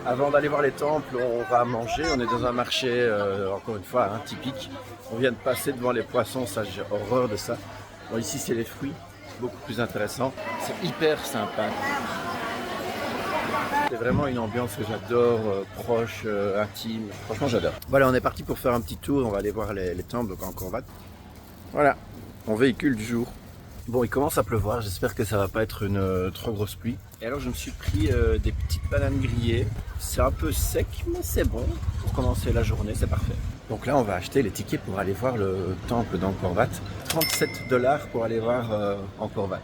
Avant d'aller voir les temples, on va manger. On est dans un marché, encore une fois, typique. On vient de passer devant les poissons, ça j'ai horreur de ça. Bon, ici c'est les fruits, beaucoup plus intéressant. C'est hyper sympa. C'est vraiment une ambiance que j'adore, proche, intime. Franchement, j'adore. Voilà, on est parti pour faire un petit tour. On va aller voir les temples, donc Angkor Wat. Voilà, mon véhicule du jour. Bon, il commence à pleuvoir. J'espère que ça va pas être une trop grosse pluie. Et alors, je me suis pris des petites bananes grillées. C'est un peu sec, mais c'est bon. Pour commencer la journée, c'est parfait. Donc là, on va acheter les tickets pour aller voir le temple d'Angkor Wat. 37 $ pour aller voir Angkor Wat.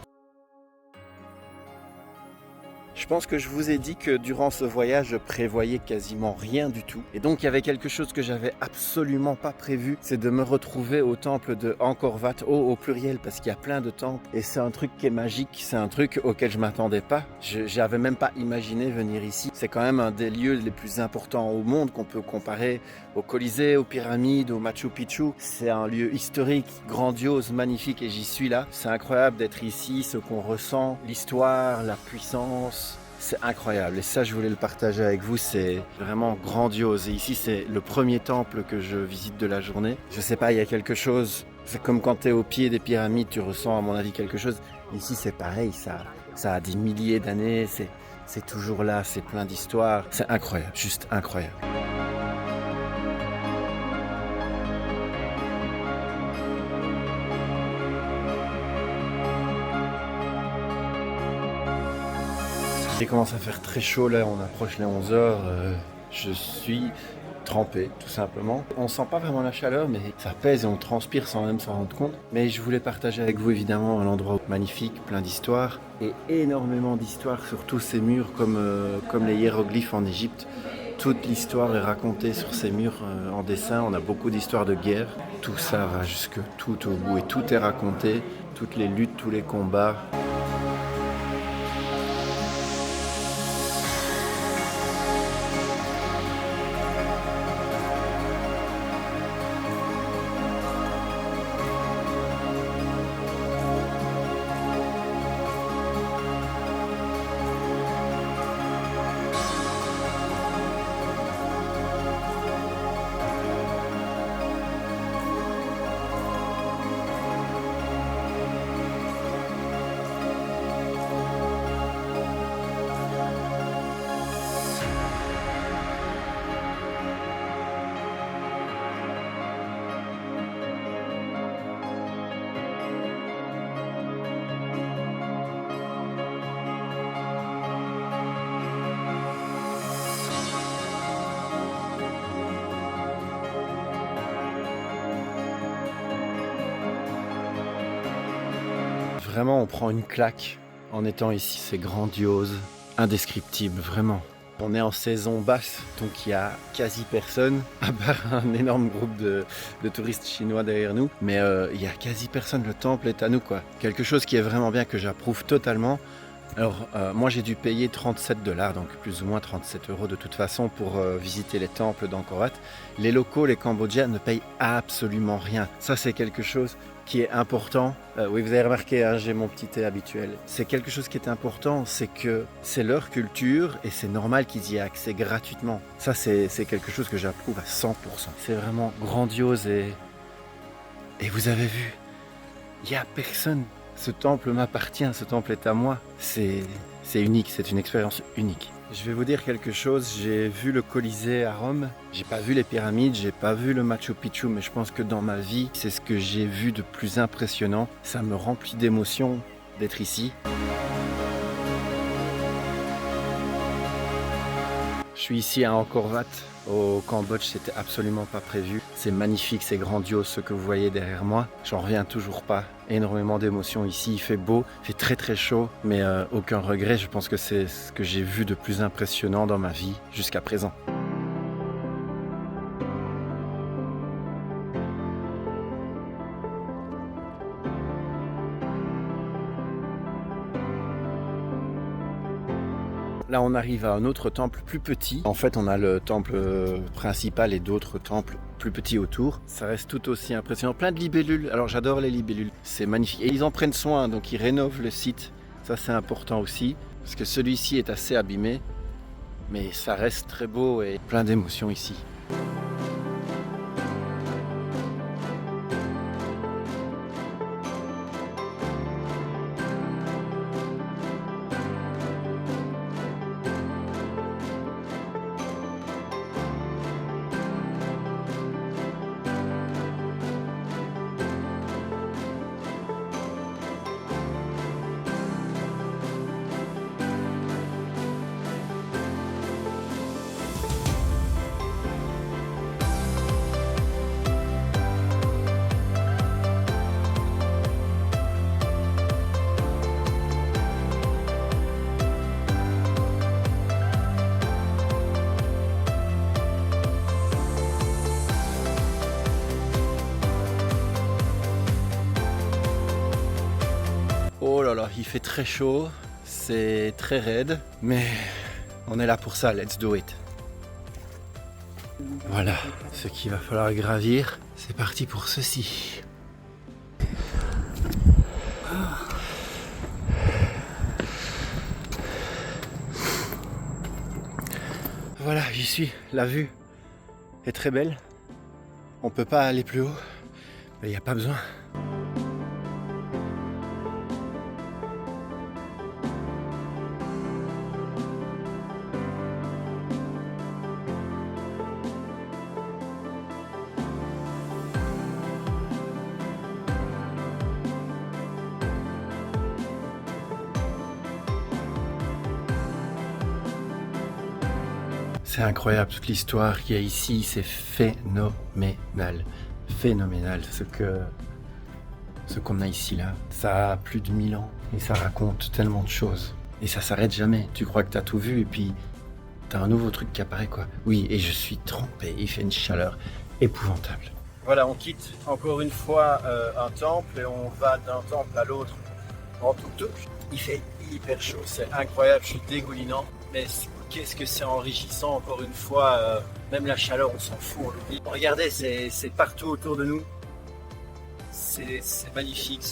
Je pense que je vous ai dit que durant ce voyage, je prévoyais quasiment rien du tout. Et donc, il y avait quelque chose que j'avais absolument pas prévu, c'est de me retrouver au temple de Angkor Wat, au pluriel, parce qu'il y a plein de temples. Et c'est un truc qui est magique, c'est un truc auquel je m'attendais pas. J'avais même pas imaginé venir ici. C'est quand même un des lieux les plus importants au monde qu'on peut comparer au Colisée, aux pyramides, au Machu Picchu. C'est un lieu historique, grandiose, magnifique, et j'y suis là. C'est incroyable d'être ici, ce qu'on ressent, l'histoire, la puissance. C'est incroyable et ça je voulais le partager avec vous, c'est vraiment grandiose et ici c'est le premier temple que je visite de la journée. Je sais pas, il y a quelque chose, c'est comme quand tu es au pied des pyramides, tu ressens à mon avis quelque chose. Ici c'est pareil, ça a des milliers d'années, c'est toujours là, c'est plein d'histoires, c'est incroyable, juste incroyable. Il commence à faire très chaud là, on approche les 11 heures. Je suis trempé tout simplement. On sent pas vraiment la chaleur mais ça pèse et on transpire sans même s'en rendre compte. Mais je voulais partager avec vous évidemment un endroit magnifique, plein d'histoires et énormément d'histoires sur tous ces murs comme les hiéroglyphes en Égypte. Toute l'histoire est racontée sur ces murs en dessin. On a beaucoup d'histoires de guerre. Tout ça va jusque tout au bout et tout est raconté. Toutes les luttes, tous les combats. Vraiment, on prend une claque en étant ici, c'est grandiose, indescriptible, vraiment. On est en saison basse, donc il n'y a quasi personne, à part un énorme groupe de touristes chinois derrière nous. Mais il n'y a quasi personne, le temple est à nous, quoi. Quelque chose qui est vraiment bien, que j'approuve totalement. Alors, moi j'ai dû payer 37 $, donc plus ou moins 37 € de toute façon pour visiter les temples d'Angkor Wat. Les locaux, les Cambodgiens ne payent absolument rien. Ça c'est quelque chose qui est important. Oui, vous avez remarqué, hein, j'ai mon petit thé habituel. C'est quelque chose qui est important, c'est que c'est leur culture et c'est normal qu'ils y aient accès gratuitement. Ça c'est quelque chose que j'approuve à 100%. C'est vraiment grandiose et vous avez vu, il n'y a personne. Ce temple m'appartient, ce temple est à moi. C'est unique, c'est une expérience unique. Je vais vous dire quelque chose, j'ai vu le Colisée à Rome, j'ai pas vu les pyramides, j'ai pas vu le Machu Picchu, mais je pense que dans ma vie, c'est ce que j'ai vu de plus impressionnant. Ça me remplit d'émotion d'être ici. Je suis ici à Angkor Wat, au Cambodge, c'était absolument pas prévu. C'est magnifique, c'est grandiose ce que vous voyez derrière moi. J'en reviens toujours pas. Énormément d'émotions ici, il fait beau, il fait très très chaud, mais aucun regret. Je pense que c'est ce que j'ai vu de plus impressionnant dans ma vie jusqu'à présent. Là, on arrive à un autre temple plus petit. En fait, on a le temple principal et d'autres temples plus petits autour. Ça reste tout aussi impressionnant. Plein de libellules. Alors, j'adore les libellules. C'est magnifique. Et ils en prennent soin, donc ils rénovent le site. Ça, c'est important aussi, parce que celui-ci est assez abîmé. mais ça reste très beau et plein d'émotions ici. Oh là là, il fait très chaud, c'est très raide, mais on est là pour ça, let's do it. Voilà ce qu'il va falloir gravir, c'est parti pour ceci. Voilà, j'y suis, la vue est très belle, on peut pas aller plus haut, mais il n'y a pas besoin. C'est incroyable, toute l'histoire qu'il y a ici, c'est phénoménal. Phénoménal ce qu'on a ici là. Ça a plus de 1000 ans et ça raconte tellement de choses. Et ça s'arrête jamais. Tu crois que t'as tout vu et puis t'as un nouveau truc qui apparaît quoi. Oui, et je suis trempé, il fait une chaleur épouvantable. Voilà, on quitte encore une fois un temple et on va d'un temple à l'autre en tuk-tuk. Il fait hyper chaud, c'est incroyable, je suis dégoulinant. Mais qu'est-ce que c'est enrichissant, encore une fois, même la chaleur, on s'en fout, on l'oublie. Regardez, c'est partout autour de nous. C'est magnifique,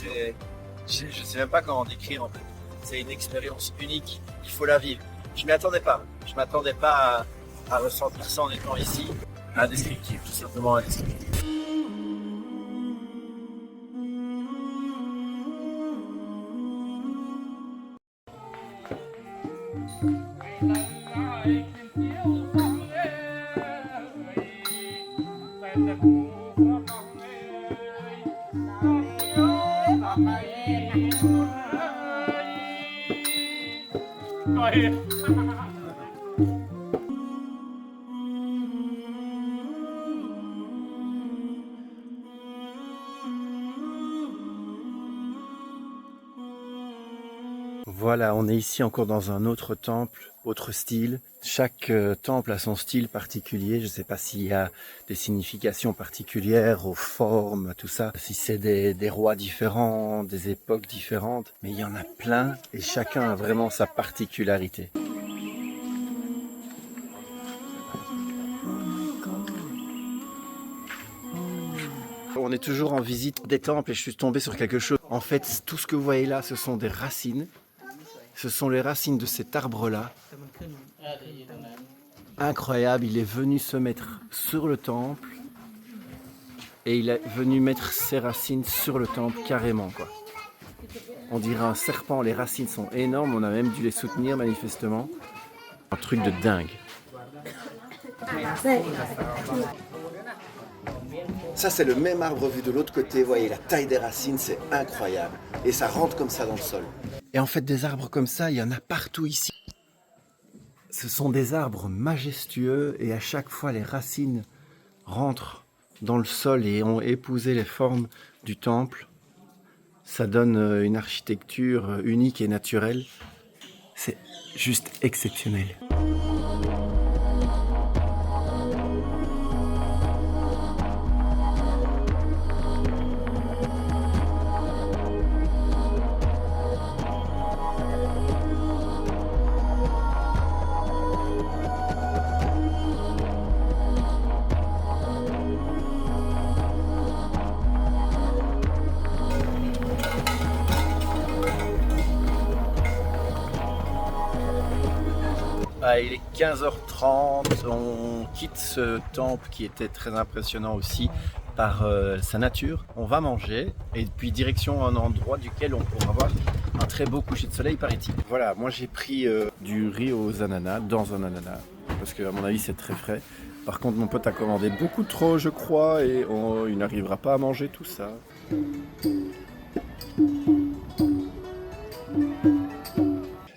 je ne sais même pas comment décrire en fait. C'est une expérience unique, il faut la vivre. Je ne m'y attendais pas, à ressentir ça en étant ici. Indescriptible, tout simplement indescriptible. Voilà, on est ici encore dans un autre temple, autre style. Chaque temple a son style particulier. Je ne sais pas s'il y a des significations particulières aux formes, tout ça. Si c'est des rois différents, des époques différentes. Mais il y en a plein et chacun a vraiment sa particularité. On est toujours en visite des temples et je suis tombé sur quelque chose. En fait, tout ce que vous voyez là, ce sont des racines. Ce sont les racines de cet arbre-là. Incroyable, il est venu se mettre sur le temple et il est venu mettre ses racines sur le temple carrément, quoi. On dirait un serpent, les racines sont énormes, on a même dû les soutenir manifestement. Un truc de dingue. Ça c'est le même arbre vu de l'autre côté, vous voyez la taille des racines, c'est incroyable. Et ça rentre comme ça dans le sol. Et en fait des arbres comme ça, il y en a partout ici. Ce sont des arbres majestueux et à chaque fois les racines rentrent dans le sol et ont épousé les formes du temple. Ça donne une architecture unique et naturelle. C'est juste exceptionnel. Il est 15h30, on quitte ce temple qui était très impressionnant aussi par sa nature. On va manger et puis direction un endroit duquel on pourra voir un très beau coucher de soleil, paraît-il. Voilà, moi j'ai pris du riz aux ananas, dans un ananas, parce qu'à mon avis c'est très frais. Par contre mon pote a commandé beaucoup trop je crois et il n'arrivera pas à manger tout ça.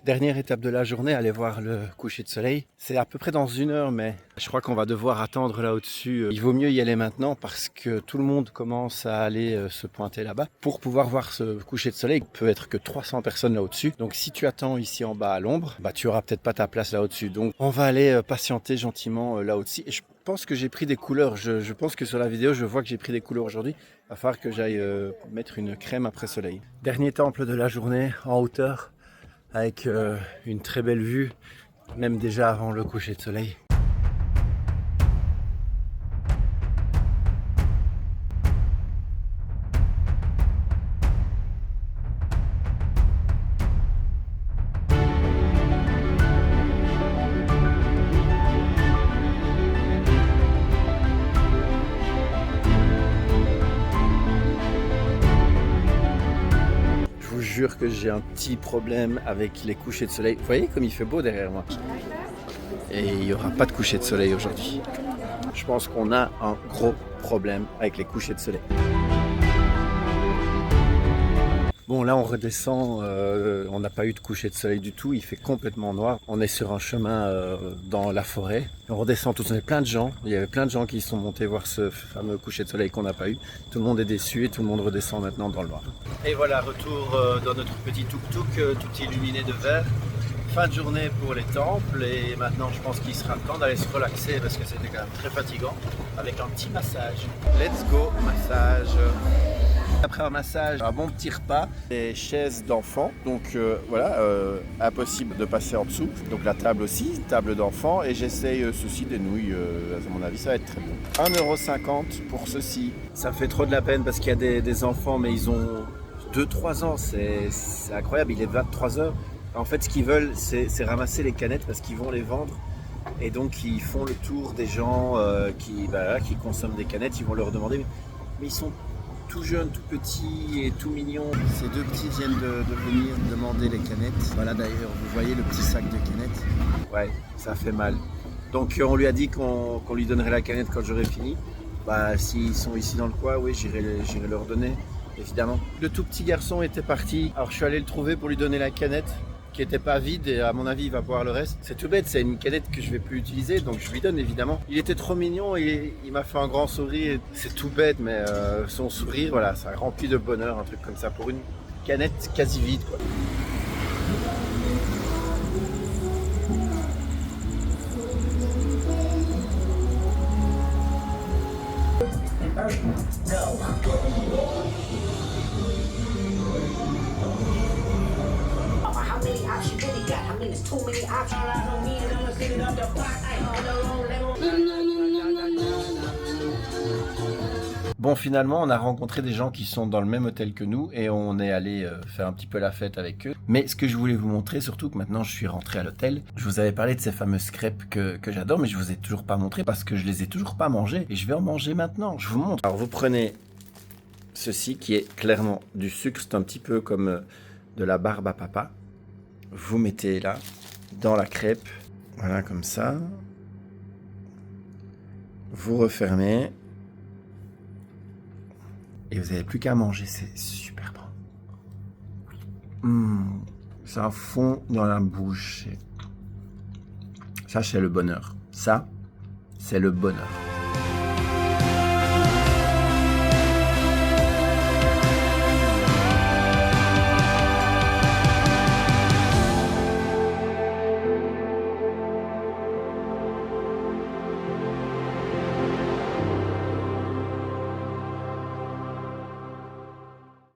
Dernière étape de la journée, aller voir le coucher de soleil. C'est à peu près dans 1 heure, mais je crois qu'on va devoir attendre là au-dessus. Il vaut mieux y aller maintenant parce que tout le monde commence à aller se pointer là-bas. Pour pouvoir voir ce coucher de soleil, il peut être que 300 personnes là au-dessus. Donc si tu attends ici en bas à l'ombre, tu auras peut-être pas ta place là au-dessus. Donc on va aller patienter gentiment là au-dessus. Et je pense que j'ai pris des couleurs. Je pense que sur la vidéo, je vois que j'ai pris des couleurs aujourd'hui. Il va falloir que j'aille mettre une crème après soleil. Dernier temple de la journée en hauteur, avec une très belle vue, même déjà avant le coucher de soleil. Je vous jure que j'ai un petit problème avec les couchers de soleil. Vous voyez comme il fait beau derrière moi. Et il n'y aura pas de coucher de soleil aujourd'hui. Je pense qu'on a un gros problème avec les couchers de soleil. Bon là on redescend, on n'a pas eu de coucher de soleil du tout, il fait complètement noir. On est sur un chemin dans la forêt. On redescend tous, on est plein de gens. Il y avait plein de gens qui sont montés voir ce fameux coucher de soleil qu'on n'a pas eu. Tout le monde est déçu et tout le monde redescend maintenant dans le noir. Et voilà, retour dans notre petit tuk-tuk, tout illuminé de vert. Fin de journée pour les temples et maintenant je pense qu'il sera temps d'aller se relaxer parce que c'était quand même très fatigant avec un petit massage. Let's go, massage. Après un massage, un bon petit repas, des chaises d'enfants, donc voilà, impossible de passer en dessous. Donc la table aussi, table d'enfants, et j'essaye ceci, des nouilles, à mon avis ça va être très bon. 1,50 € pour ceci. Ça me fait trop de la peine parce qu'il y a des enfants, mais ils ont 2-3 ans, c'est incroyable, il est 23 h. En fait, ce qu'ils veulent, c'est ramasser les canettes parce qu'ils vont les vendre. Et donc, ils font le tour des gens qui consomment des canettes. Ils vont leur demander, mais ils sont tout jeunes, tout petits et tout mignons. Ces deux petits viennent de venir demander les canettes. Voilà d'ailleurs, vous voyez le petit sac de canettes. Ouais, ça fait mal. Donc, on lui a dit qu'on lui donnerait la canette quand j'aurai fini. S'ils sont ici dans le coin, oui, j'irai leur donner. Évidemment. Le tout petit garçon était parti. Alors, je suis allé le trouver pour lui donner la canette, qui n'était pas vide et à mon avis il va boire le reste. C'est tout bête, c'est une canette que je vais plus utiliser donc je lui donne évidemment. Il était trop mignon et il m'a fait un grand sourire. C'est tout bête mais son sourire voilà, ça remplit de bonheur, un truc comme ça pour une canette quasi vide quoi. Bon, finalement, on a rencontré des gens qui sont dans le même hôtel que nous et on est allé faire un petit peu la fête avec eux. Mais ce que je voulais vous montrer, surtout que maintenant je suis rentré à l'hôtel, je vous avais parlé de ces fameuses crêpes que j'adore, mais je vous ai toujours pas montré parce que je les ai toujours pas mangées et je vais en manger maintenant. Je vous montre. Alors, vous prenez ceci qui est clairement du sucre, c'est un petit peu comme de la barbe à papa. Vous mettez là, dans la crêpe, voilà comme ça. Vous refermez. Et vous n'avez plus qu'à manger, c'est super bon. Ça fond dans la bouche. Ça, c'est le bonheur. Ça, c'est le bonheur.